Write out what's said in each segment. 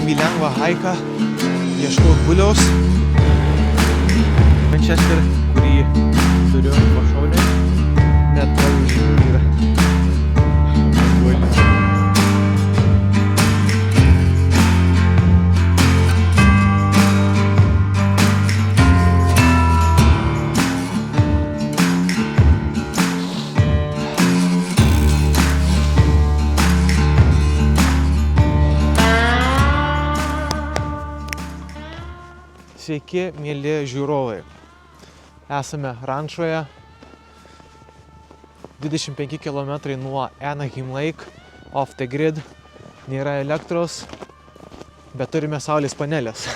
į lengvą haiką, ieškau buliaus. Manchester, kurį turiu pašaudė, net pavyzdžiui yra. Sveiki, mėly žiūrovai. Esame rančoje, 25 km nuo Anaheim Lake, off the grid, nėra elektros, bet turime saulės panelės.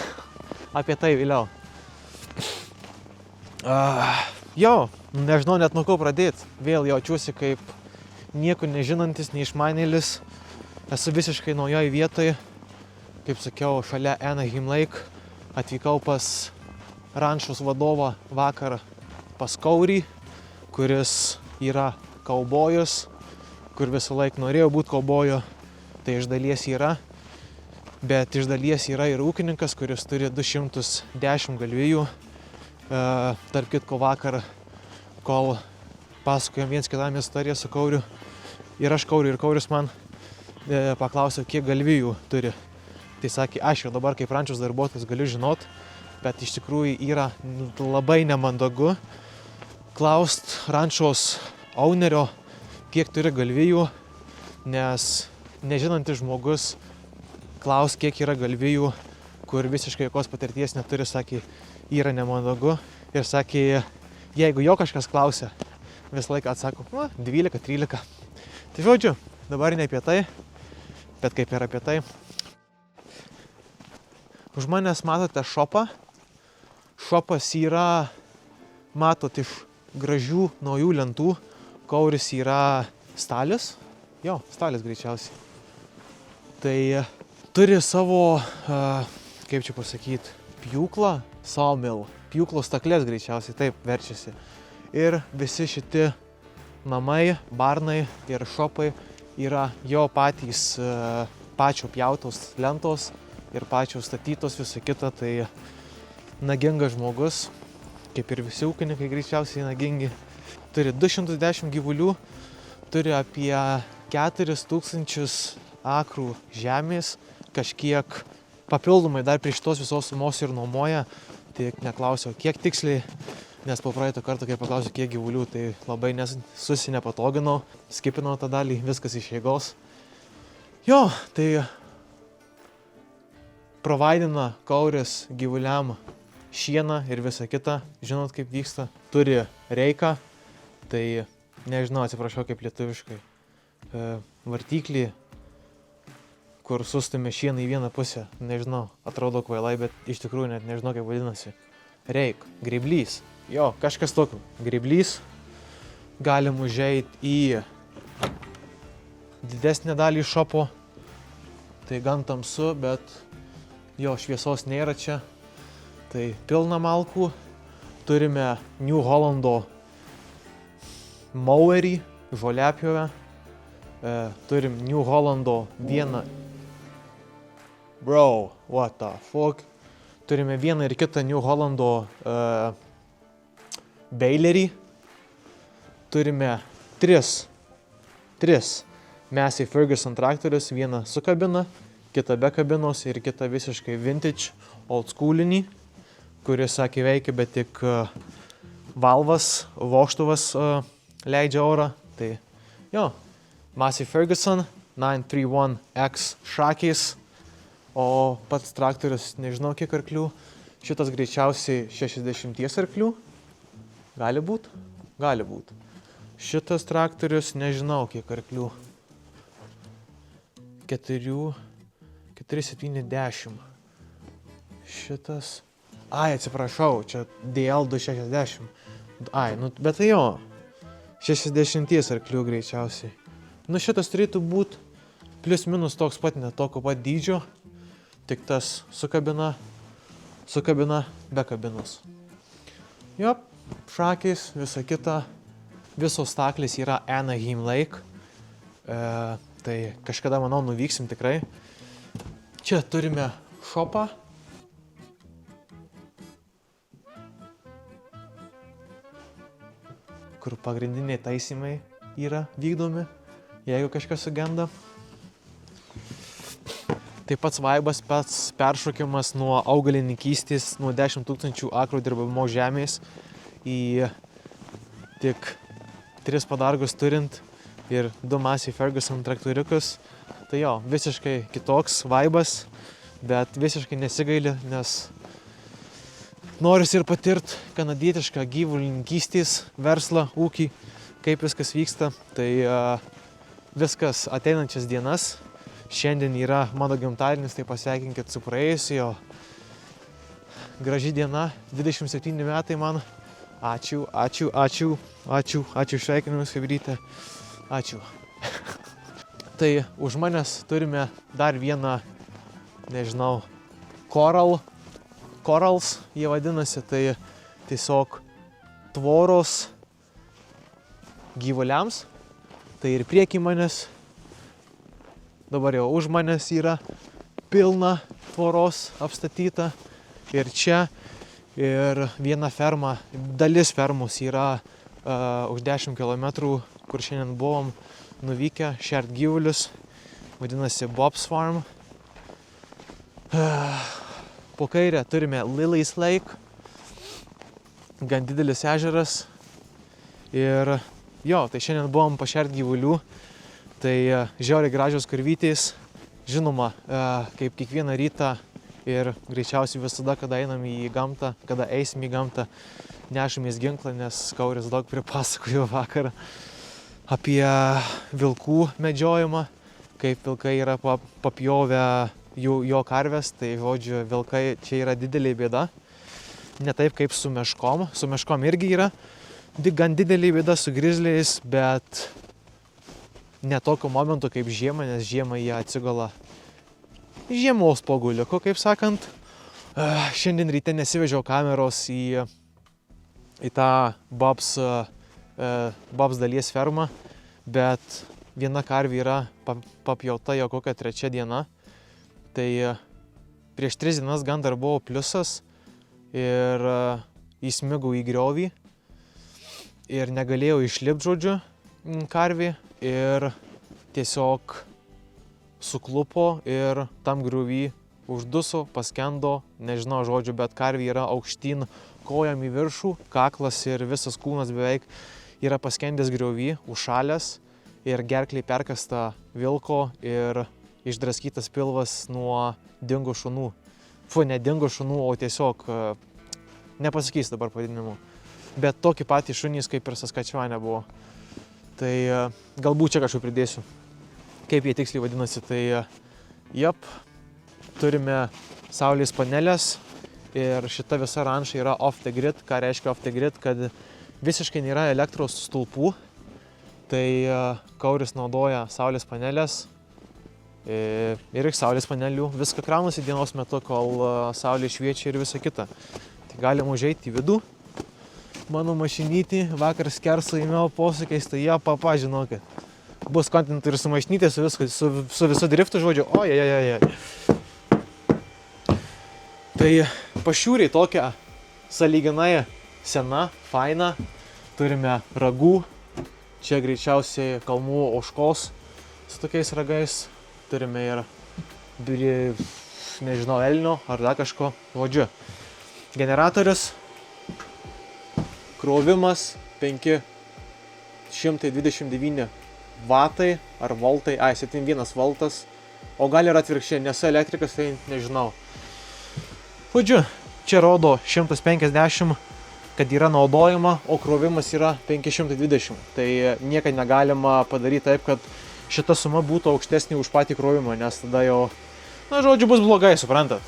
Apie tai vėliau. Nežinau net nuo ko pradėti. Vėl jaučiuosi kaip nieko nežinantis, neišmanėlis. Esu visiškai naujoj vietoje, kaip sakiau, šalia Anaheim Lake. Atvykau pas rančos vadovą vakar pas Kaurį, kuris yra kaubojus, kur visą laiką norėjo būti kaubojo, tai iš dalies yra, bet iš dalies yra ir ūkininkas, kuris turi 210 galvijų. Tarp kitko vakar, kol pasakojom viens kitam istoriją su Kauriu, ir aš Kauriu, ir Kauris man paklausė, kiek galvijų turi. Tai sakė, aš jau dabar kaip rančos darbuotojas galiu žinot, bet iš tikrųjų yra labai nemandagu klaust rančos ownerio, kiek turi galvijų, nes nežinantis žmogus klaus, kiek yra galvijų, kur visiškai jokios patirties neturi, sakė, yra nemandagu. Ir sakė, jeigu jo kažkas klausia, visą laiką atsako, 12-13. Tai žodžiu, dabar ne apie tai, bet kaip ir apie tai. Už manęs matote šopą. Šopas yra, matot, iš gražių naujų lentų. Kauris yra stalis. Jo, stalis greičiausiai. Tai turi savo, kaip čia pasakyti, pjūklą, sawmill. Pjūklos staklės greičiausiai, taip verčiasi. Ir visi šiti namai, barnai ir šopai yra jo patys pačio pjautos lentos ir pačios statytos, visą kitą, tai nagingas žmogus, kaip ir visi ūkininkai greičiausiai nagingi. Turi 210 gyvulių, turi apie 4000 akrų žemės, kažkiek papildomai dar prie šitos visos sumos ir nuomoja, tik neklausiau, kiek tiksliai, nes po praeito karto, kai paklausiau, kiek gyvulių, tai labai nepatoginau, skipinau tą dalį, viskas iš eigos. Jo, tai provaidina Kauris gyvuliam šieną ir visą kitą, žinot kaip vyksta. Turi reiką, tai nežinau, atsiprašau kaip lietuviškai, vartiklį, kur sustumė šieną į vieną pusę. Nežinau, atrodo kvailai, bet iš tikrųjų net nežinau kaip vadinasi. Reik, grėblys. Jo, kažkas tokio. Grėblys. Galim užeiti į didesnę dalį šopo. Tai gan tamsu, bet jo šviesos nėra čia, tai pilna malkų. Turime New Hollando mowerį, žoliapjovę. Turim New Hollando vieną... Bro, what the fuck? Turime vieną ir kitą New Hollando bailerį. Turime tris Massey Ferguson traktorius, vieną su kabina, kitą be kabinos ir kitą visiškai vintage, old schoolinį, kuris, sakė, veikia, bet tik valvas, vožtuvas leidžia orą. Tai jo, Massey Ferguson 931X šakiais, o pats traktorius nežinau kiek arklių. Šitas greičiausiai 60 arklių. Gali būt? Gali būt. Šitas traktorius nežinau kiek arklių. 470. Šitas... atsiprašau, čia DL260. Bet tai jo, 60 arklių greičiausiai. Šitas turėtų būti plius minus toks pat, net tokio pat dydžio, tik tas su kabina, be kabinos. Jo, šakės, visa kita, visos staklės yra Anaheim Lake. Tai kažkada, manau, nuvyksim tikrai. Čia turime šopą. Kur pagrindiniai taisymai yra vykdomi, jeigu kažkas sugenda. Taip pat vaibas pats peršokimas nuo augalininkystės, nuo 10 000 akrų dirbamos žemės į tik 3 padargus turint ir 2 Massey Ferguson traktoriukus. Tai jo, visiškai kitoks vaibas, bet visiškai nesigaili, nes norisi ir patirt kanadietišką gyvulininkystės verslą, ūkį, kaip viskas vyksta. Tai viskas ateinančias dienas. Šiandien yra mano gimtadienis, tai pasveikinkit su praėjusiu. Graži diena, 27 metai man. Ačiū, sveikinimus, Chebryte. Ačiū. Tai už manęs turime dar vieną, nežinau, Corals jie vadinasi, tai tiesiog tvoros gyvuliams. Tai ir prieki manęs, dabar jau už manęs yra pilna tvoros apstatyta. Ir čia, ir viena ferma, dalis fermos yra už 10 km, kur šiandien buvom nuvykę šert gyvulius. Vadinasi Bob's Farm. Po kairę turime Lily's Lake, gan didelis ežeras. Ir jo, tai šiandien buvom pašert gyvulių, tai žiauriai gražios karvytės. Žinoma, kaip kiekvieną rytą ir greičiausiai visada, kada einam į gamtą, kada eisim į gamtą, nešamės ginklą, nes Kauris daug pripasakojo vakar apie vilkų medžiojimą, kaip vilkai yra papjovę jo karves. Tai žodžiu, vilkai čia yra didelė bėda. Ne taip kaip su meškom. Su meškom irgi yra gan didelė bėda, su grizliais, bet ne tokiu momentu kaip žiemą, nes žiemą jie atsigula žiemos poguliuku, kaip sakant. Šiandien ryte nesivežiau kameros į tą Bob's dalies fermą, bet viena karvė yra papjauta jau kokią 3 diena. Tai prieš 3 dienas gan dar buvo pliusas ir įsmigau į griovį ir negalėjau išlipti, žodžiu, karvė, ir tiesiog suklupo ir tam griovį užduso, paskendo, nežinau žodžiu, bet karvė yra aukštyn kojam į viršų, kaklas ir visas kūnas beveik yra paskendęs griovį, užšalęs ir gerklė perkasta vilko ir išdraskytas pilvas nuo dingo šunų. Ne dingo šunų, o tiesiog nepasakys dabar pavadinimu. Bet tokį patį šunys kaip ir Saskačevane buvo. Tai galbūt čia kažką pridėsiu, kaip jie tiksliai vadinasi. Tai turime saulės panelės ir šita visa ranča yra off the grid. Ką reiškia off the grid? Kad visiškai nėra elektros stulpų. Tai Kauris naudoja saulės panelės ir iš saulės panelių viską kraunasi dienos metu, kol saulė šviečia ir visa kita. Tai galim užeiti į vidų. Mano mašinytį vakar skersą įmiau posūkiais, tai jie žinokit. Bus kontent ir su mašinytė, su visu driftu, žodžiu. Ojajajajaj. Tai pašiūriai tokia sąlyginai sena, faina. Turime ragų. Čia greičiausiai kalnų ožkos su tokiais ragais. Turime ir, nežinau, elnio ar dar kažko. Žodžiu, generatorius, krovimas 529 vatai ar voltai, 71 voltas, o gal ir atvirkščiai, nesu elektrikas, tai nežinau. Žodžiu, čia rodo 150, kad yra naudojama, o krovimas yra 520. Tai niekad negalima padaryti taip, kad šita suma būtų aukštesnė už patį krovimą, nes tada jau, žodžiu, bus blogai, suprantat.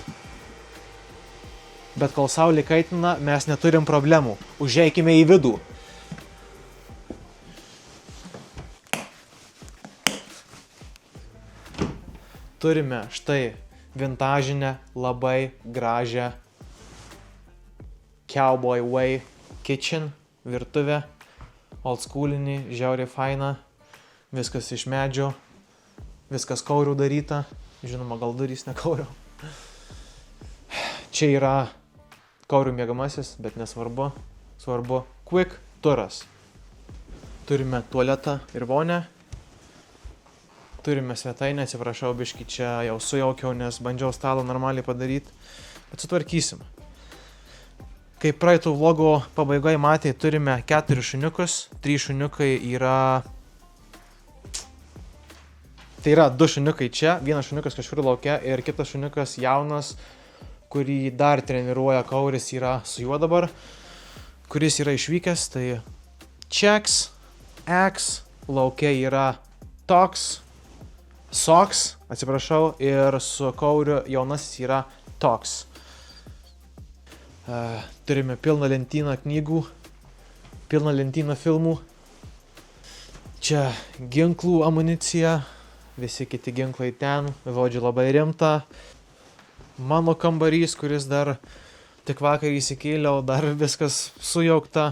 Bet kol saulė kaitina, mes neturim problemų. Užeikime į vidų. Turime štai vintažinę, labai gražią Cowboy Way kitchen, virtuvę, oldschoolinį, žiauriai faina. Viskas iš medžio, viskas kaurių daryta. Žinoma, gal durys ne kaurio. Čia yra kaurių miegamasis, bet nesvarbu. Svarbu quick turas. Turime tualetą ir vonę. Turime svetainę, atsiprašau, biškį čia jau sujaukiau, nes bandžiau stalą normaliai padaryti. Bet sutvarkysim. Kaip praeitų vlogo pabaigoje matė, turime 4 šuniukus. 3 šuniukai yra... Tai yra 2 šuniukai čia, 1 šuniukas kažkur laukia ir kitas šuniukas jaunas, kurį dar treniruoja kauris, yra su juo dabar, kuris yra išvykęs, tai Checks, X, laukia yra Toks, Soks, atsiprašau, ir su kauriu jaunasis yra Toks. Turime pilną lentyną knygų, pilną lentyną filmų. Čia ginklų amunicija, visi kiti ginklai ten, žodžiu labai rimta. Mano kambarys, kuris dar tik vakar įsikėliau, dar viskas sujaukta,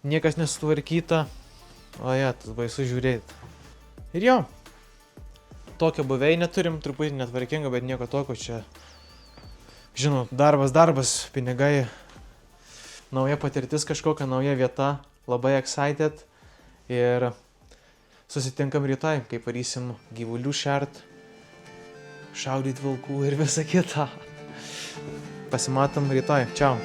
niekas nesutvarkyta. O ja, tas baisu žiūrėti. Ir jo, tokią buveinę turim, truputį netvarkinga, bet nieko tokio čia. Žinot, darbas, pinigai, nauja patirtis kažkokia, nauja vieta, labai excited. Ir susitinkam rytoj, kai varysim gyvulių šert, šaudyt vilkų ir visa kita. Pasimatom rytoj. Čiau.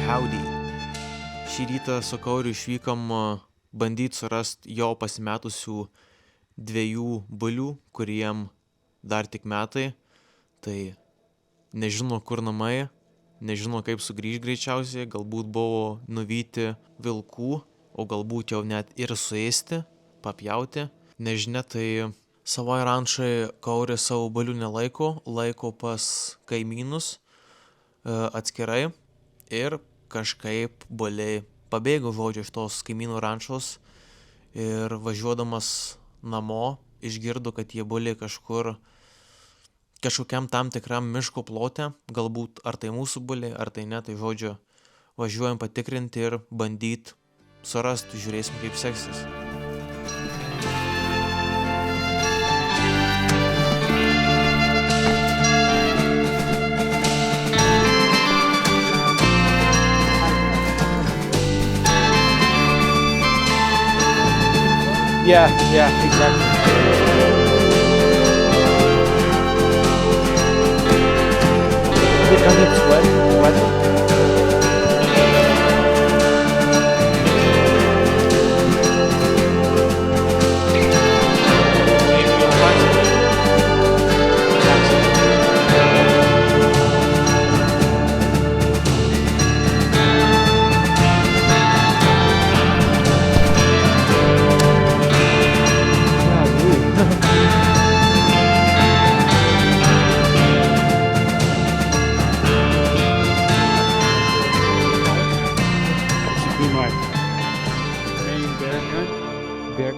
Howdy. Šį rytą su kauriu išvykom bandyti surasti jo pasimetusių 2 bulių, kuriem dar tik metai. Tai nežino kur namai, nežino kaip sugrįžti greičiausiai, galbūt buvo nuvyti vilkų, o galbūt jau net ir suėsti, papjauti. Nežinia, tai savoj rančai kauris savo bulių nelaiko, laiko pas kaimynus atskirai ir kažkaip buliai pabėgo žodžiu iš tos kaimynų rančos ir važiuodamas namo išgirdo, kad jie buliai kažkokiam tam tikram miško plote, galbūt ar tai mūsų buliai, ar tai ne, tai žodžiu važiuojam patikrinti ir bandyti surasti, žiūrėsim kaip seksis. Yeah, exactly. And it's wet.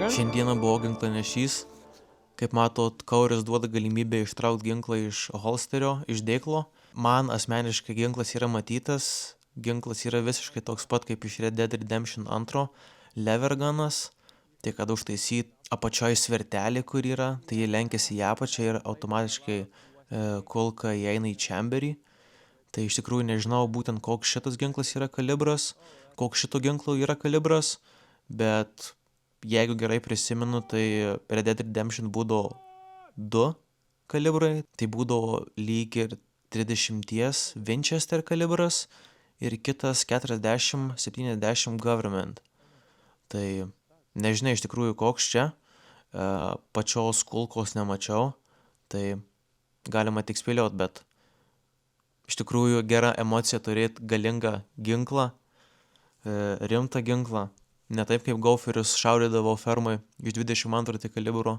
Šiandieną buvo ginklanešys. Kaip matot, kauris duoda galimybę ištraukti ginklą iš holsterio, iš dėklo. Man asmeniškai ginklas yra matytas. Ginklas yra visiškai toks pat kaip iš Red Dead Redemption 2. Levergunas. Tai kad užtaisyt apačioj svertelį, kur yra, tai jie lenkiasi į apačią ir automatiškai kulka įeina į chamberį. Tai iš tikrųjų nežinau būtent koks šitas ginklas yra kalibras, koks šito ginklo yra kalibras, bet jeigu gerai prisimenu, tai Red Dead Redemption būdavo 2 kalibrai, tai būdavo lyg ir 30 Winchester kalibras ir kitas 40-70 Government. Tai nežinai iš tikrųjų koks čia, pačios kulkos nemačiau, tai galima tik spėliot, bet iš tikrųjų gera emocija turėti galingą ginklą, rimtą ginklą. Ne taip kaip Gauferis šaudydavo fermai iš 22 kalibro,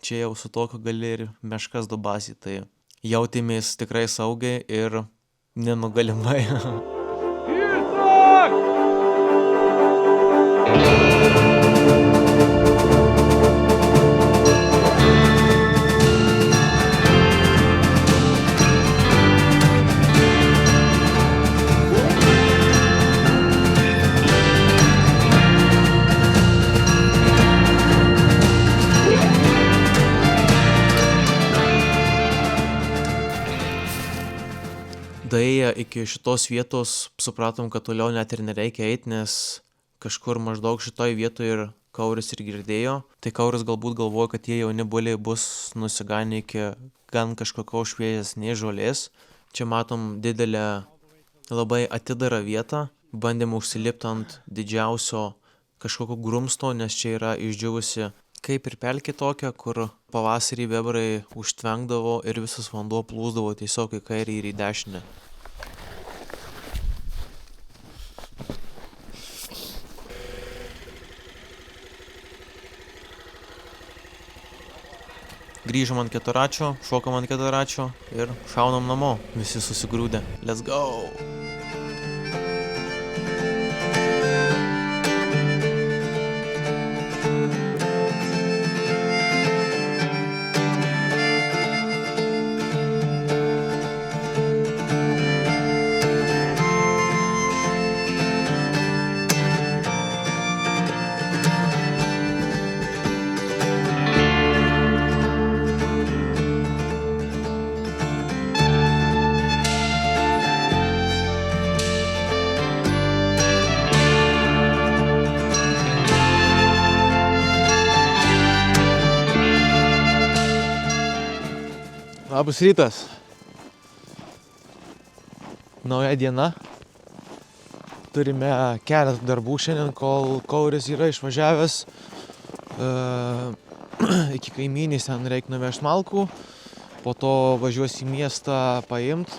čia jau su tokiu gali ir meškas dubasį, tai jautėmės tikrai saugiai ir nenugalimai. Daėję iki šitos vietos supratom, kad toliau net ir nereikia eiti, nes kažkur maždaug šitoj vietoje ir Kauris ir girdėjo. Tai Kauris galbūt galvoja, kad tie jauni buliai bus nusiganę iki gan kažkokios šviežesnės žolės. Čia matom didelę labai atidarą vietą. Bandėm užsilipti ant didžiausio kažkokio grumsto, nes čia yra išdžiūvusi kaip ir pelkė tokia, kur pavasarį bebrai užtvenkdavo ir visas vanduo plūsdavo tiesiog į kairę ir į dešinę. Grįžom ant keturračio, šokam ant keturračio ir šaunam namo, visi susigrūdę. Let's go! Labas rytas. Nauja diena. Turime keletą darbų šiandien, kol Kauris yra išvažiavęs iki kaimynės, ten reikia nuvežti malkų. Po to važiuos į miestą paimt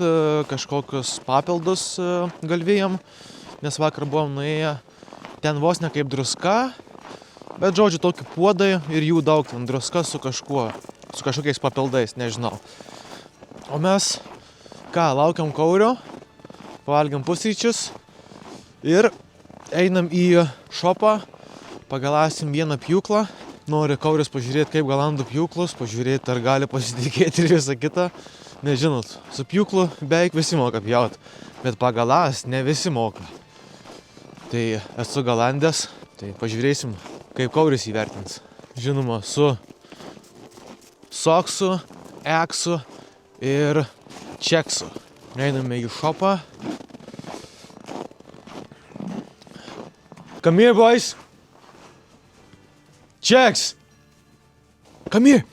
kažkokius papildus galvijam, nes vakar buvom nuėję ten vos ne kaip druska, bet žodžiu tokie puodai ir jų daug, ten druska su kažkuo. Su kažkokiais papildais, nežinau. O mes, laukiam Kaurio, pavalgiam pusryčius ir einam į šopą, pagalasim vieną pjūklą. Nori Kauris pažiūrėti, kaip galando pjūklus, pažiūrėti, ar gali pasitikėti ir visą kitą. Nežinot, su pjūklu beveik visi moka pjaut, bet pagalas ne visi moka. Tai esu galandęs, tai pažiūrėsim, kaip Kauris įvertins. Žinoma, su soksu, eksu ir čeksu. Einame į šopą. Come here, boys. Checks. Come here.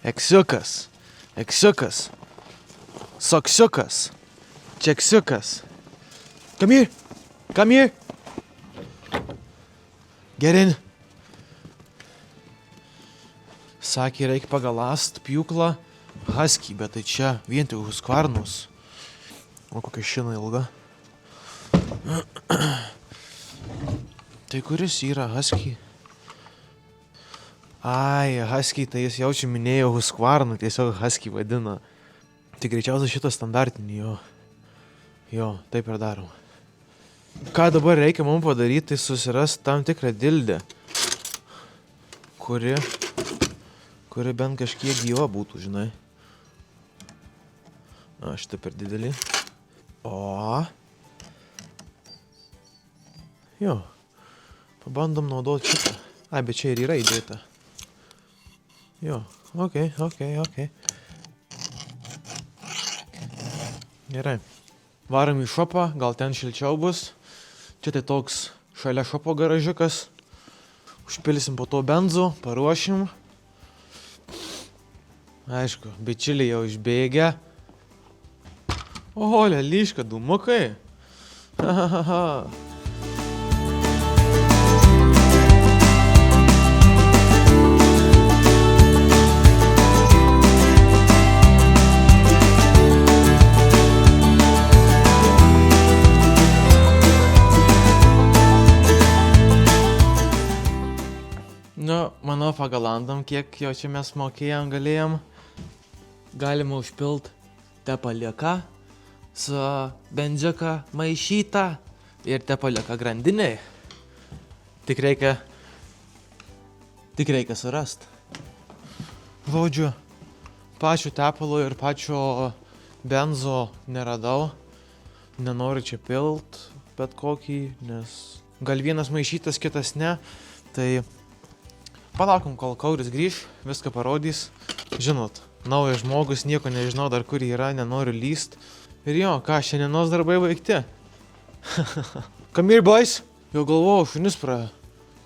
Eksiukas. Eksiukas. Soksiukas. Čeksiukas. Come here. Come here. Get in. Sakė, reikia pagalast pjūklą husky, bet tai čia vien tik huskvarnus. O kokia šina ilga. Tai kuris yra husky? Ai, husky, tai jis jau čia minėjo huskvarnų, tiesiog husky vadina. Tai greičiausiai šitą standartinį jo. Jo, taip ir darom. Ką dabar reikia mums padaryti, tai susirasti tam tikrą dildę, kuri bent kažkiek gyva būtų, žinai. Šitą per didelį. O. Jo. Pabandom naudoti šitą. Ai, bet čia ir yra įdėta. Jo. Ok. Gerai. Varom į šopą, gal ten šilčiau bus. Čia tai toks šalia šopo garažiukas. Užpilsim po to benzo, paruošim. Aišku, bičiuliai jau išbėgę. Oho, lelyška, dūmukai. Manau, pagalandam, kiek jo čia mes mokėjom, galėjom. Galima užpilt tepalieka su benziuka maišyta ir tepalieka grandiniai. Tik reikia surast. Žodžiu, pačių tepalo ir pačio benzo neradau. Nenoriu čia pilt bet kokį, nes gal vienas maišytas, kitas ne. Tai palaukim, kol Kauris grįš, viską parodys. Žinot, naujas žmogus, nieko nežinau dar kur yra, nenoriu lyst. Ir jo, ką, šiandienos darbai baigti. Come here, boys. Jau galvojau, šunis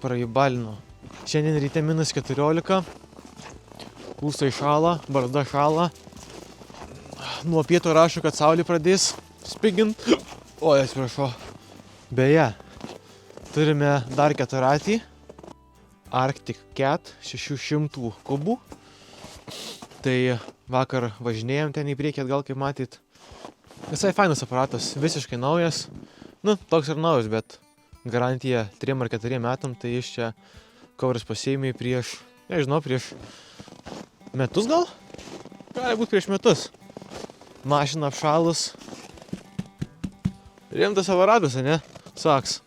prajibalino. Šiandien ryte -14. Ūsai šala, barzda šala. Nuo pietų rašo, kad saulė pradės spigint. Oi, atsiprašau. Beje, turime dar keturatį. Arctic Cat 600 kubų. Tai vakar važinėjom ten į priekį atgal, kaip matyt. Visai fainas aparatas, visiškai naujas. Nu, toks ir naujas, bet garantija 3 ar 4 metam. Tai iš čia Kauris pasiėmė prieš, nežinau, prieš metus gal? Gali būt prieš metus. Mašina apšalus. Rimtas aparatas, ne? Saks.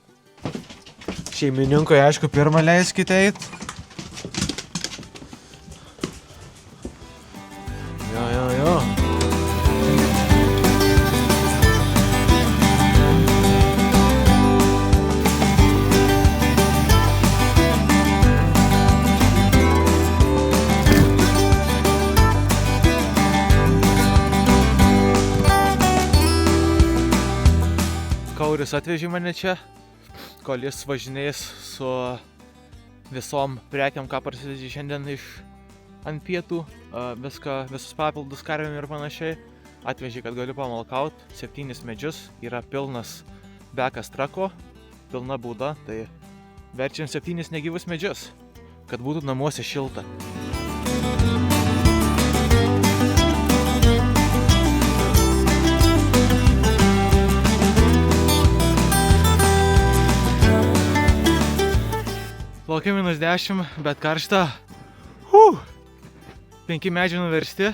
Šeimininkui, aišku, pirmą leiskite eit. Jo. Kauris atvežė mane čia, kol jis važinės su visom prekiam, ką parsivežė šiandien iš ant pietų, visus papildus karvėm ir panašiai. Atvežė, kad galiu pamalkaut 7 medžius, yra pilnas bekas trako, pilna būda, tai verčiam 7 negyvus medžius, kad būtų namuose šilta. Laukia -10, bet karšta. 5 medžiai nuversti,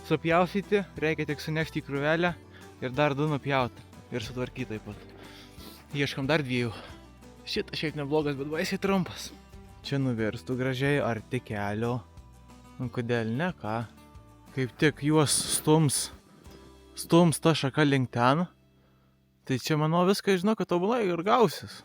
supjausyti, reikia tik sunešti į krūvelę ir dar 2 nupjauti ir sutvarkyti taip pat. Ieškam dar 2. Šitas šiaip neblogas, bet baisiai trumpas. Čia nuverstų gražiai arti kelio. Nu kodėl ne, ką? Kaip tik juos stums ta šaka link ten. Tai čia manau viską žinau, kad tobulai ir gausis.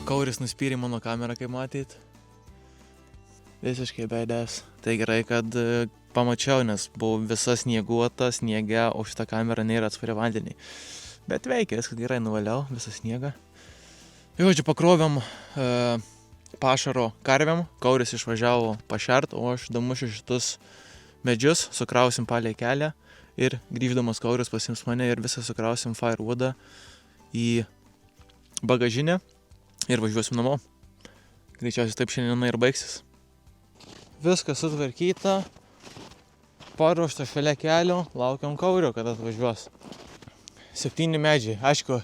Kauris nuspyrė mano kamerą, kaip matyt. Visiškai badass. Tai gerai, kad pamačiau, nes buvau visa snieguota, sniege, o šitą kamerą nėra atspari vandeniai. Bet veikia, viskas gerai, nuvaliau visą sniegą. Žodžiu, pakrovėm pašaro karvėm, Kauris išvažiavo pašert, o aš damušiu šitus medžius, sukrausim palei kelią ir grįždamas Kauris pasiims mane ir visą sukrausim firewoodą į bagažinę. Ir važiuosim namo. Greičiausiai taip šiandieną ir baigsis. Viskas sutvarkyta. Paruošta šalia kelio. Laukiam Kaurio, kad atvažiuos. 7 medžiai. Aišku,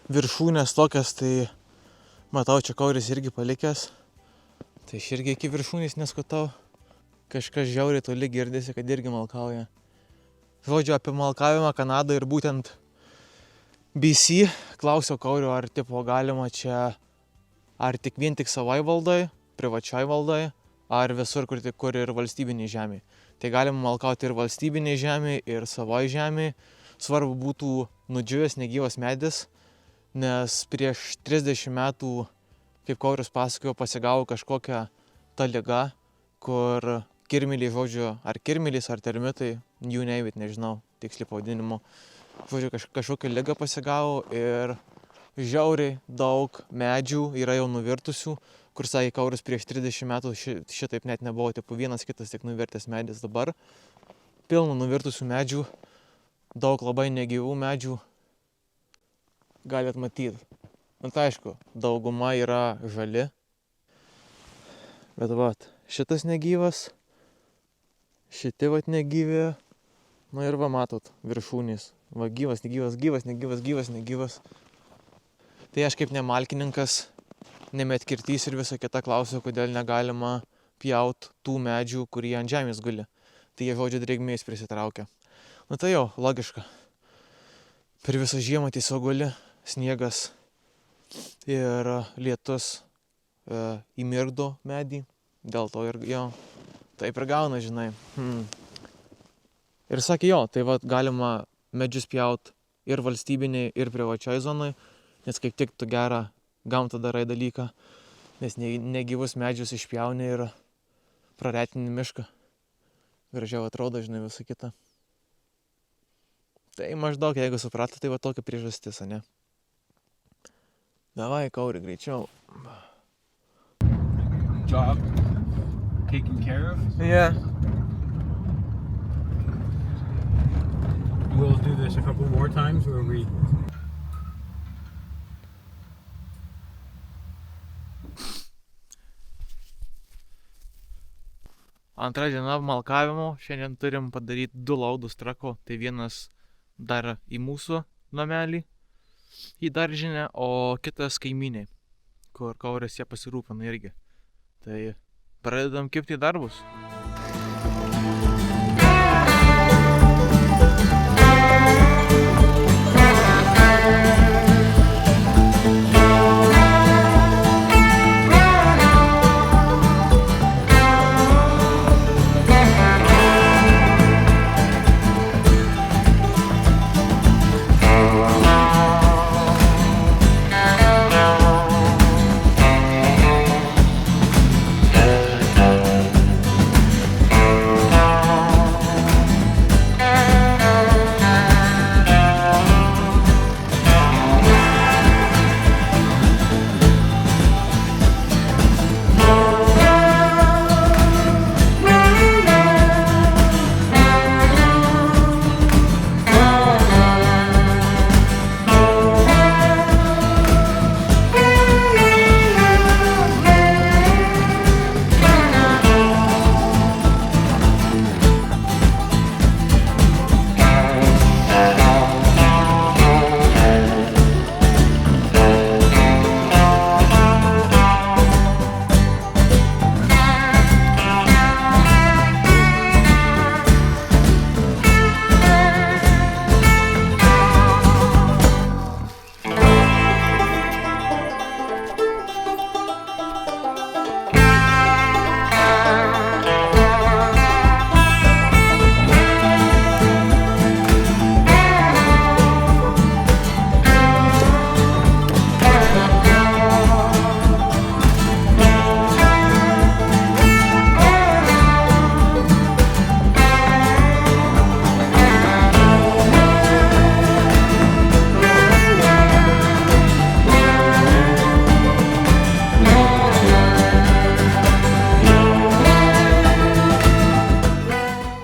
viršūnės tokias, tai matau, čia Kauris irgi palikęs. Tai aš irgi iki viršūnės neskutau. Kažkas žiauriai toli girdėsi, kad irgi malkauja. Žodžiu, apie malkavimą Kanadą ir būtent BC. Klausiau Kaurio, ar tipo galima čia ar tik vien tik savai valdai, privačiai valdai, ar visur, kur ir valstybiniai žemė. Tai galima malkauti ir valstybiniai žemė, ir savai žemė. Svarbu būtų nudžiūvęs negyvas medis, nes prieš 30 metų, kaip Kauris pasakojo, pasigavo kažkokią tą ligą, kur kirmiliai, žodžiu, ar kirmilis, ar termitai, jų neivit, nežinau, tiksliai pavadinimu. Žodžiu, kažkokią ligą pasigavo ir žiauriai daug medžių yra jau nuvirtusių, kur sakė Kauris prieš 30 metų šitaip net nebuvo, tipo vienas kitas tik nuvirtęs medis. Dabar pilna nuvirtusių medžių, daug labai negyvų medžių galit matyti. Nu tai aišku, dauguma yra žali, bet vat, šitas negyvas, šiti vat negyvi, nu ir va matot, viršūnės Va, gyvas, negyvas. Tai aš kaip nemalkininkas, nemetkirtys ir visą kitą klausiu, kodėl negalima pjaut tų medžių, kurie ant žemės guli. Tai jie žodžio drėgmės prisitraukia. Nu tai jau, logiška. Per visą žiemą tiesiog guli sniegas ir lietus įmirkdo medį. Dėl to ir jo, taip ir gauna, žinai. Ir sakė jo, tai va galima medžius pjaut ir valstybiniai, ir privačioj zonai, nes kaip tik tu gerą gamtą darai dalyką, nes negyvus medžius išpjauni ir praretini mišką. Gražiau atrodo, žinai, visą kitą. Tai maždaug, jeigu suprato, tai va tokia priežastis, ane? Davai, Kauri, greičiau. Job taken care of? Yeah. We'll do this a couple more times where we... Antra diena malkavimo, šiandien turim padaryti 2 laudus trako, tai vienas dar į mūsų namelį, į daržinę, o kitas kaimynė, kur Kauris jie pasirūpina irgi. Tai pradedam kibti į darbus.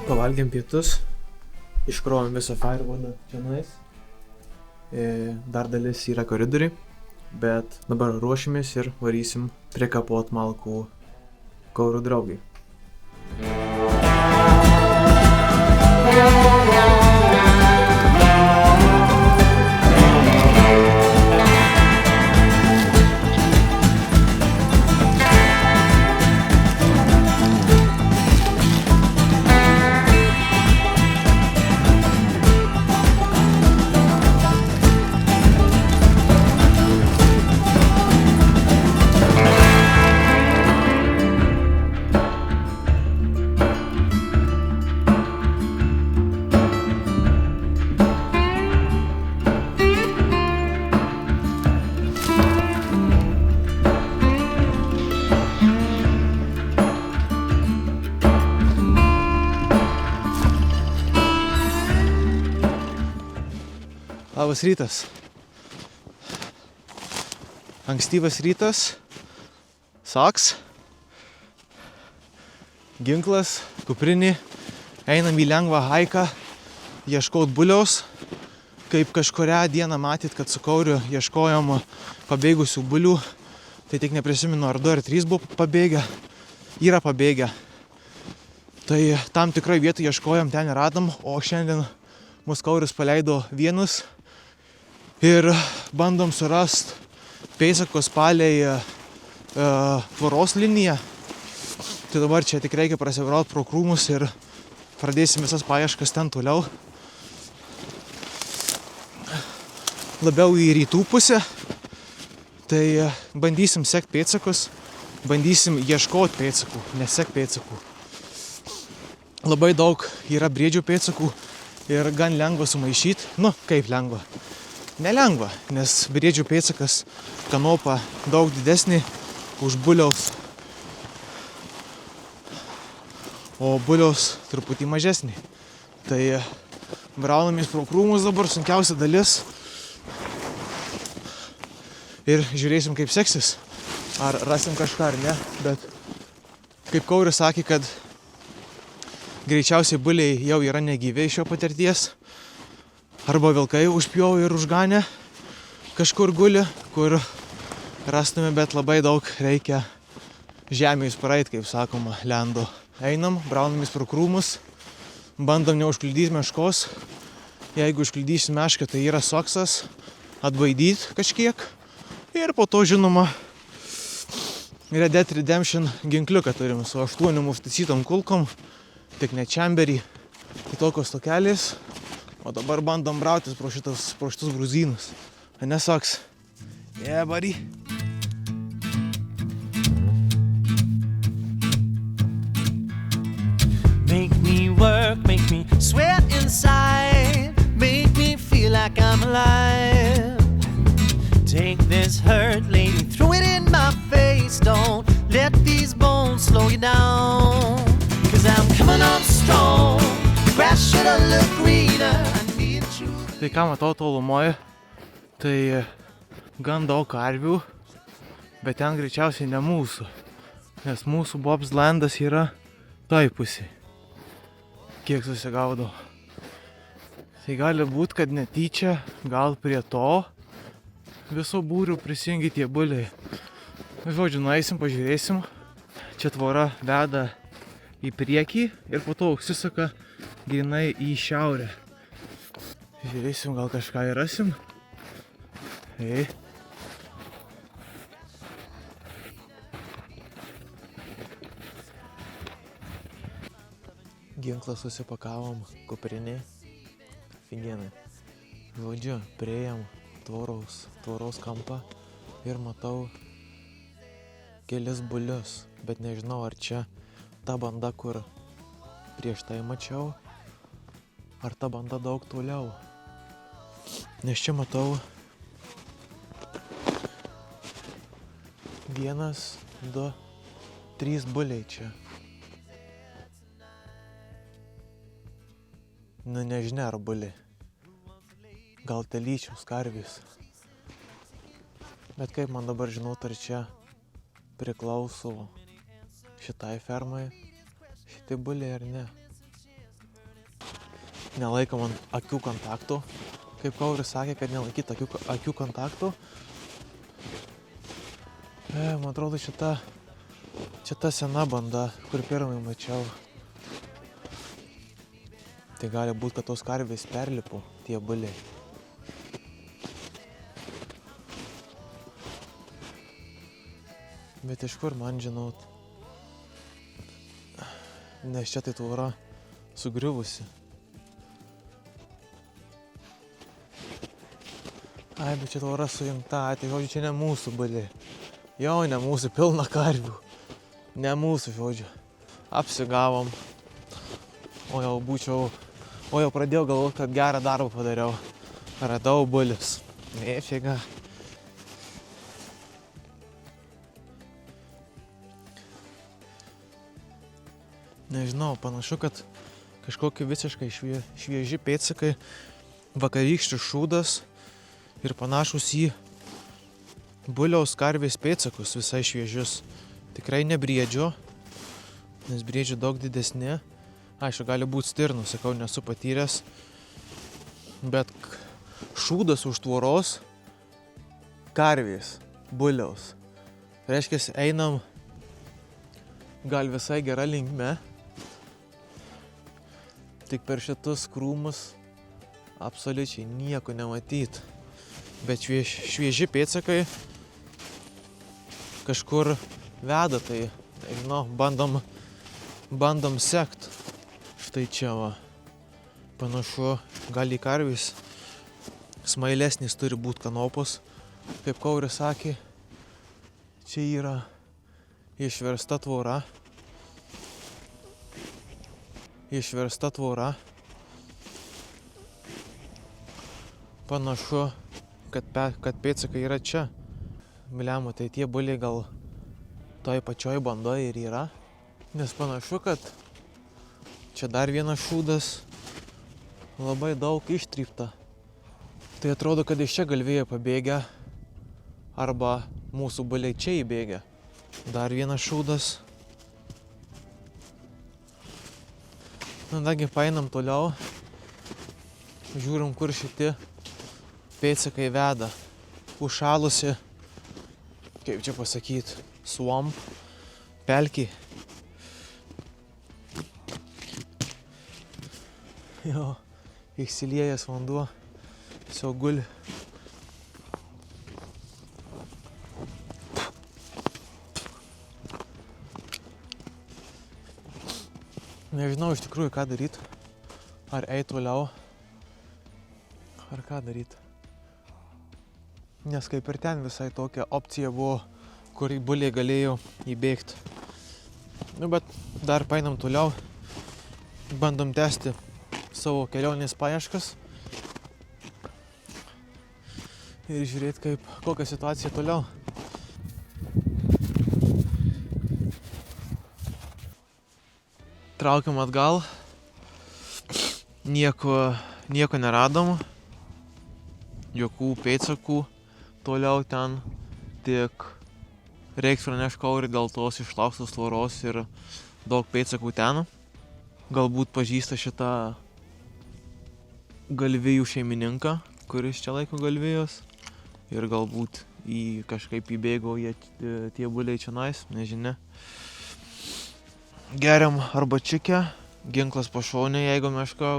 Pavalgėm pietus, iškrovėm visą firewoodą čionais. Dar dalis yra koridoriai, bet dabar ruošimės ir varysim prikapot malkų Kaurių draugai. Labas rytas. Ankstyvas rytas. Saks. Ginklas, kuprinį. Einam į lengvą haiką. Ieškot buliaus. Kaip kažkurią dieną matyt, kad su Kauriu ieškojom pabėgusių bulių. Tai tik neprisimenu, ar 2 ar 3 buvo pabėgę. Yra pabėgę. Tai tam tikrai vietai ieškojom, ten neradom. O šiandien mus Kauris paleido vienus ir bandom surast pėdsakus palei tvoros liniją. Tai dabar čia tik reikia prasibrauti pro krūmus ir pradėsim visas paieškas ten toliau. Labiau į rytų pusę. Tai bandysim sekt pėdsakus, bandysim ieškoti pėdsakų, nesekt pėdsakų. Labai daug yra briedžių pėdsakų ir gan lengva sumaišyti. Nu, kaip lengva? Nelengva, nes briedžių pėdsakas kanopa daug didesnį už buliaus, o buliaus truputį mažesnį. Tai braunamės pro krūmus dabar, sunkiausia dalis. Ir žiūrėsim, kaip seksis. Ar rasim kažką ar ne. Bet kaip Kauris sakė, kad greičiausiai buliai jau yra negyvi iš jo patirties. Arba vilkai užpjovė ir užganė. Kažkur guli, kur rastume, bet labai daug reikia žemės praeit, kaip sakoma, lendo. Einam, braunamės pro krūmus, bandom neužkliudyti meškos. Jeigu užkliudysim mešką, tai yra soksas, atbaidyti kažkiek. Ir po to, žinoma, Red Dead Redemption ginkliuką turim su 8 užtaisytom kulkom, tik ne čemberį, į tokios tokelės. O dabar bandom brautis pro šitus gruzynus. Ane, soks? Yeah, buddy. Make me work, make me sweat inside, make me feel like I'm alive. Take this hurt, lady, throw it in my face. Don't let these bones slow you down, 'cause I'm coming on strong. Grass should have looked greener. I need you. Tai ką matau tolumoje, tai gan daug karvių, bet ten greičiausiai ne mūsų, nes mūsų Bob's Landas yra toj pusėj. Kiek susigaudau. Tai gali būt, kad netyčia gal prie to viso būrių prisijungi tie buliai. Žodžiu, nueisim, pažiūrėsim. Čia tvora veda į priekį ir po to užsisuka grynai į šiaurę. Žiūrėsim, gal kažką ir rasim. Ei. Ginklą susipakavom kuprinėj. Figienai. Žodžiu, priėjom tvoros kampą ir matau kelis bulius, bet nežinau, ar čia ta banda, kur prieš tai mačiau, ar ta banda daug toliau. Nes čia matau 1, 2, 3 buliai čia. Nu, nežinia, ar buliai. Gal telyčios, karvės. Bet kaip man dabar žinot, ar čia priklauso šitai fermai, šitai buliai ar ne. Nelaikom ant akių kontaktų. Kaip Kauris sakė, kad nelaikyt akių kontaktų. Man atrodo, čia ta sena banda, kur pirmai mačiau. Tai gali būt, kad tos karvės perlipo tie buliai. Bet iš kur man žinot? Nes čia tai tvora sugriuvusi. Ai, bet čia tvora sujungta, tai žodžiu, čia ne mūsų buliai. Jau ne mūsų, pilna karvių. Ne mūsų, žodžiu. Apsigavom. O jau pradėjau galvoti, kad gerą darbą padariau. Radau bulius. Nefiga. Nežinau, panašu, kad kažkokie visiškai švieži pėdsakai, vakarykštis šūdas ir panašus į buliaus karvės pėdsakus, visai šviežius. Tikrai ne briedžio, nes briedžių daug didesni. Aišku, gali būti stirnų, sakau, nesu patyręs. Bet šūdas už tvoros karvės, buliaus. Reiškia, einam gal visai gera linkme. Tik per šitus krūmus absoliučiai nieko nematyt. Bet švieži pėdsakai kažkur veda, tai bandom sekt. Štai čia va, panašu, gal į karvis smailesnis turi būti kanopos. Kaip Kauris sakė, čia yra išversta tvora. Panašu, kad pėdsakai yra čia. Bliamo, tai tie buliai gal toj pačioj bandoj ir yra. Nes panašu, kad čia dar vienas šūdas, labai daug ištrypta. Tai atrodo, kad iš čia galvėjo pabėgę, arba mūsų buliai čia įbėgę. Dar vienas šūdas. Nagi, painam toliau. Žiūrim, kur šitie pėdsakai veda. Užšalusi, kaip čia pasakyt, swamp, pelkė. Jo, išsiliejęs vanduo, tiesiog guli. Nežinau iš tikrųjų, ką daryt. Ar eit toliau, ar ką daryt. Nes kaip ir ten visai tokia opcija buvo, kur buliai galėjo įbėgti. Bet dar painam toliau, bandom tęsti savo kelionės paieškas ir žiūrėti, kokia situacija toliau. Traukiam atgal, nieko neradom, jokių pėdsakų toliau ten, tik reiks pranešti Kaurį dėl tos išlauktos tvoros ir daug pėdsakų ten. Galbūt pažįsta šitą galvijų šeimininką, kuris čia laiko galvijos, ir galbūt kažkaip įbėgo tie buliai čionais, nežinia. Geriam arbačiukę, ginklas pašonė, jeigu meška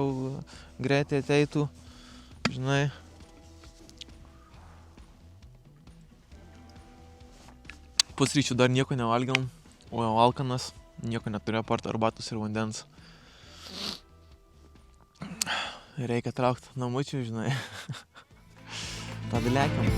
greitai ateitų, žinai. Pusryčių dar nieko nevalgiam, o jau alkanas, nieko neturėjo apart arbatos ir vandens. Reikia traukti namučių, žinai. Tada lekiam.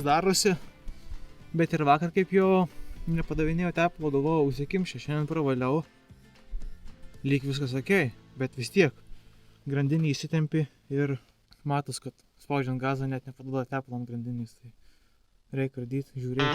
Darosi, bet ir vakar kaip jo nepadavinėjo tepalo, galvojau, užsikimšė, šiandien pravaliau, lyg viskas okei, bet vis tiek grandinį įsitempi ir matos, kad spaudžiant gazą net nepaduoda tepalo ant grandinės, tai reikia ardyti, žiūrėti.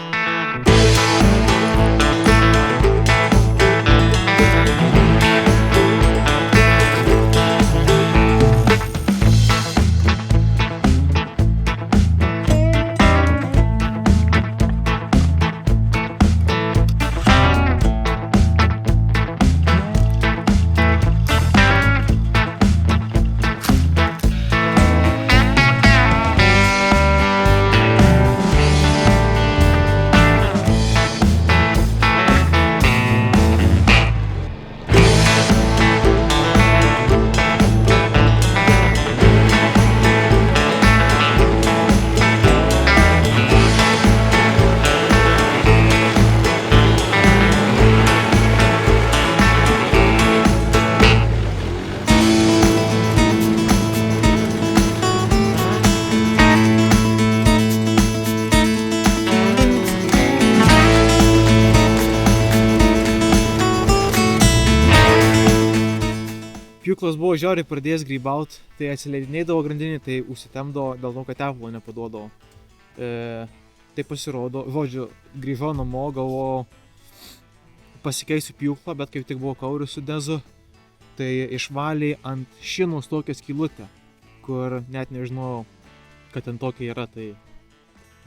pas buvo žiauriai pradėjęs grybaut, tai atsileidinėdavo grandinį, tai užsitemdavo dėl to, kad tepalo nepaduodavo. Tai pasirodo, žodžiu, grįžau namo, galvojau, pasikeisiu pjūklą, bet kaip tik buvo kauris su dezu, tai išvalė ant šinos tokią skylutę, kur net nežinojau, kad ten tokia yra, tai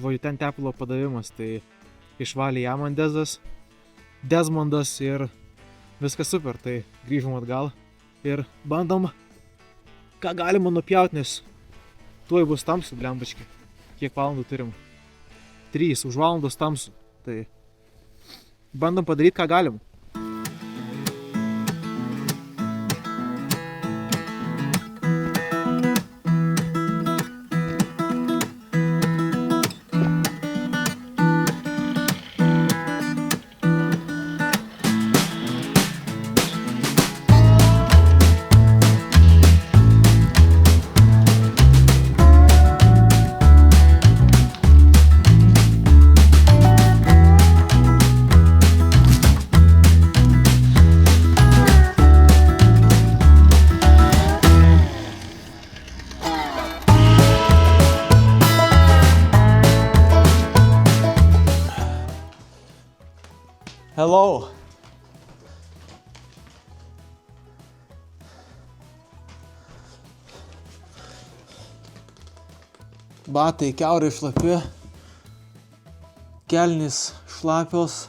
žodžiu, ten tepalo padavimas, tai išvalė jam ant dezas, Desmondas ir viskas super, tai grįžom atgal ir bandom, ką galima nupjauti, nes tuoj bus tamsu, blembački. Kiek valandų turim? 3, už valandos tamsu, tai bandom padaryti, ką galim. Hello. Batai kiaurai šlapi, kelnys šlapios.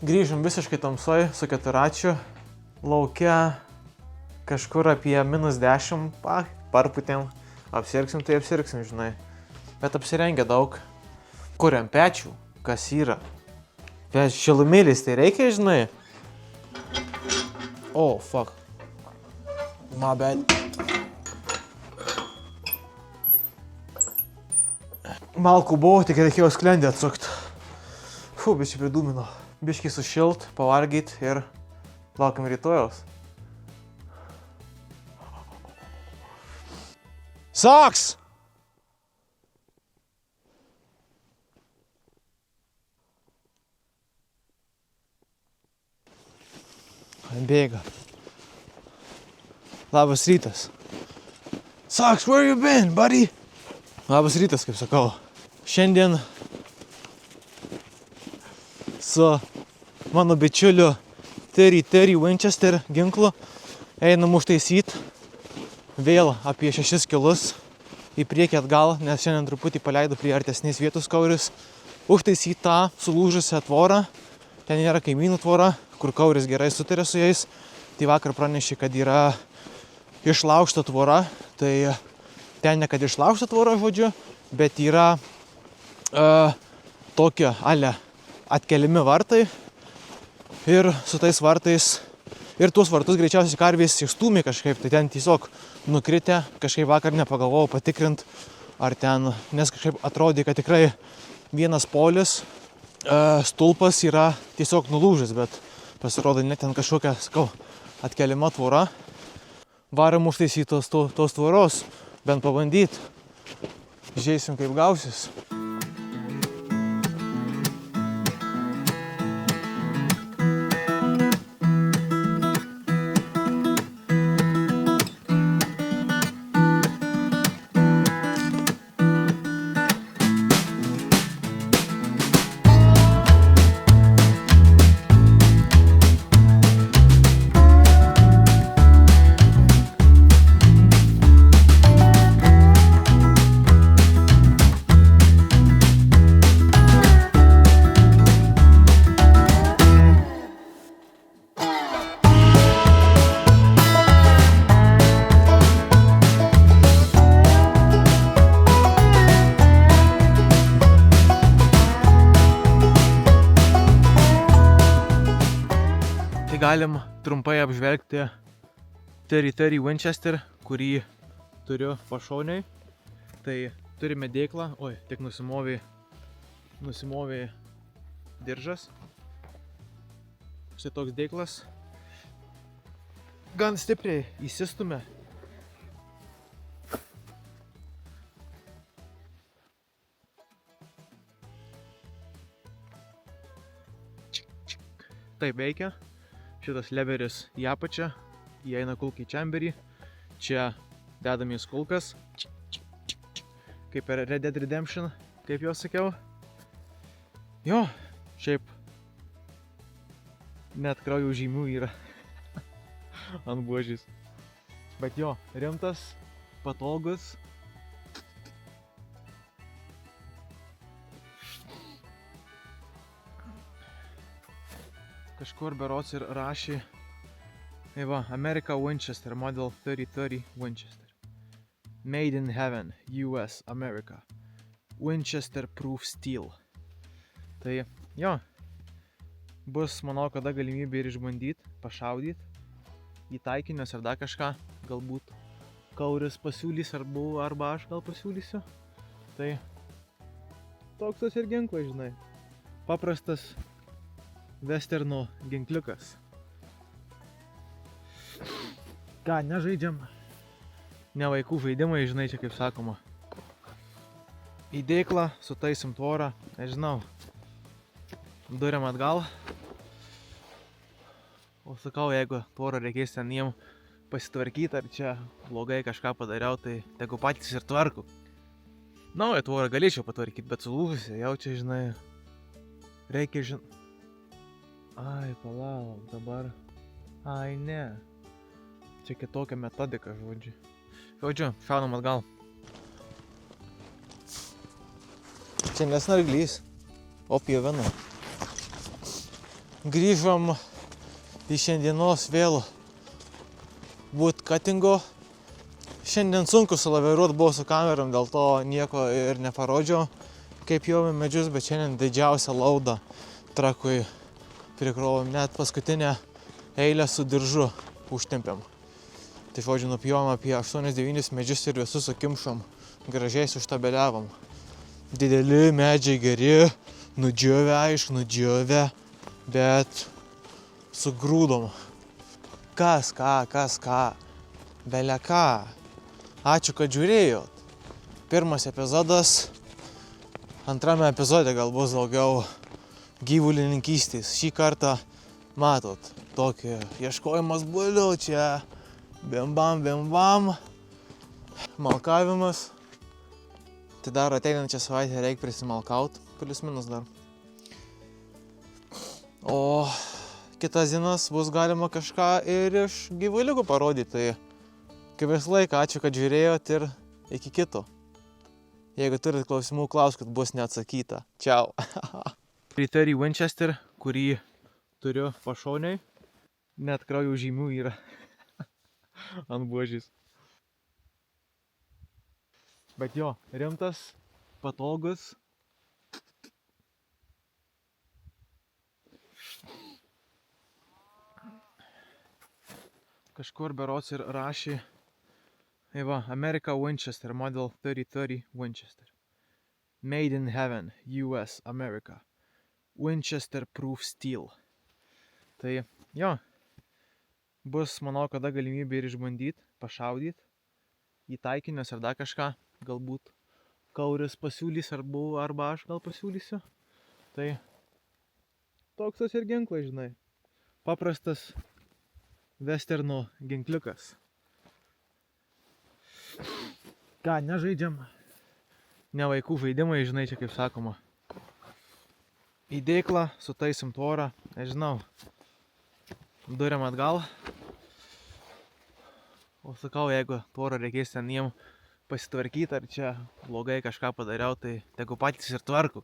Grįžom visiškai tamsoj su keturračiu. Lauke kažkur apie -10 parputėm. Apsirgsim, tai apsirgsim, žinai. Bet apsirengę daug. Kuriam pečių, kas yra. Šilumėlis, tai reikia, žinai. Oh, fuck. My bad. Malkų buvo, tik reikėjo sklendę atsukti. Biškį pridūmino. Biškį sušilt, pavalgyt ir laukiam rytojaus. Socks! Bėga. Labas rytas. Socks, where you been, buddy? Labas rytas, kaip sakau. Šiandien su mano bičiuliu Terry Winchester ginklu einam užtaisyt vėl apie 6 kilus į priekį atgal, nes šiandien truputį paleido prie artesnės vietos kauris. Užtaisyt tą sulūžusią tvorą. Ten yra kaimynų tvora, kur kauris gerai sutarė su jais. Tai vakar pranešė, kad yra išlaužta tvora. Tai ten ne kad išlaužta tvora, žodžiu, bet yra tokie atkeliami vartai. Ir su tais vartais, ir tuos vartus greičiausiai karvės išstūmė kažkaip. Tai ten tiesiog nukritę, kažkaip vakar nepagalvojau patikrint, ar ten, nes kažkaip atrodė, kad tikrai vienas polis, stulpas yra tiesiog nulūžęs, bet pasirodo net ten kažkokia, sakau, atkeliama tvora. Varam užtaisyti tos tvoros, bent pabandyt. Žiūrėsim, kaip gausis. Galim trumpai apžvelgti Terry Winchester, kurį turiu pašoniai. Tai turime dėklą, tik nusimovė diržas. Štai toks dėklas. Gan stipriai įsistumė. Taip veikia. Šitas leveris į apačią, įeina kulkai į čemberį, čia dedamės kulkas, kaip per Red Dead Redemption, kaip jau sakiau. Jo, šiaip net kraujo žymių yra ant buožės. Bet jo, rimtas, patogus. Kažkur berods ir rašė, va, America Winchester, Model 3030 Winchester. Made in heaven, US, America. Winchester Proof Steel. Tai jo, bus, manau, kada galimybė ir išbandyti, pašaudyti į taikinius ar dar kažką. Galbūt Kauris pasiūlys arba aš gal pasiūlysiu. Tai toks tas ir ginklas, žinai. Paprastas westerno ginkliukas. Ką, nežaidžiam? Ne vaikų žaidimai, žinai, čia kaip sakoma. Į dėklą sutaisim tvorą, nežinau. Duriam atgal. O sakau, jeigu tvorą reikės ten jiem pasitvarkyti, ar čia blogai kažką padariau, tai tegu patys ir tvarku. Naują tvorą galėčiau patvarkyti, bet sulūžusi, jau čia, žinai, reikia Ai, palauk, dabar. Ai, ne. Čia kitokia metodika, žodžiu. Žodžiu, šaunam atgal. Čia nesnarglys, o pjovena. Grįžom į šiandienos vėl woodcuttingo. Šiandien sunku sulaviruot buvo su kamerom, dėl to nieko ir neparodžiau, kaip pjovėm medžius, bet šiandien didžiausia lauda trakui prikrovėm, net paskutinę eilę su diržu užtempiam. Tai žodžiu, nupjovėm apie 8-9 medžius ir visus sukimšom, gražiai suštabeliavom. Dideli medžiai geri, nudžiovę, aišku, nudžiovę, bet sugrūdom. Kas ką, bele ką. Ačiū, kad žiūrėjot. Pirmas epizodas, antrame epizode gal bus daugiau gyvulininkystės. Šį kartą, matot, tokį ieškojimas bulių, čia bim bam, malkavimas. Tai dar ateinančią savaitę reikia prisimalkaut, plius minus dar. O kitas dienas bus galima kažką ir iš gyvuliukų parodyti. Tai kaip visą laiką, ačiū, kad žiūrėjot ir iki kito. Jeigu turit klausimų, klauskit, bus neatsakyta. Čiau. 30 Winchester, kurį turiu pašoniai, net kraujo žymių yra ant buožės. Bet jo, rimtas, patogus. Kažkur berods ir rašė, va, America Winchester, Model 3030 Winchester. Made in heaven, US, America. Winchester Proof Steel. Tai jo, bus, manau, kada galimybė ir išbandyti, pašaudyti į taikinius ar dar kažką. Galbūt Kauris pasiūlys arba aš gal pasiūlysiu. Tai toks tas ir ginklas, žinai. Paprastas westerno ginkliukas. Ką, nežaidžiam? Ne vaikų žaidimai, žinai, čia kaip sakoma. Į dėklą sutaisim tvorą, nežinau. Duriam atgal. O sakau, jeigu tvorą reikės ten jiem pasitvarkyti, ar čia blogai kažką padariau, tai tegu patys ir tvarku.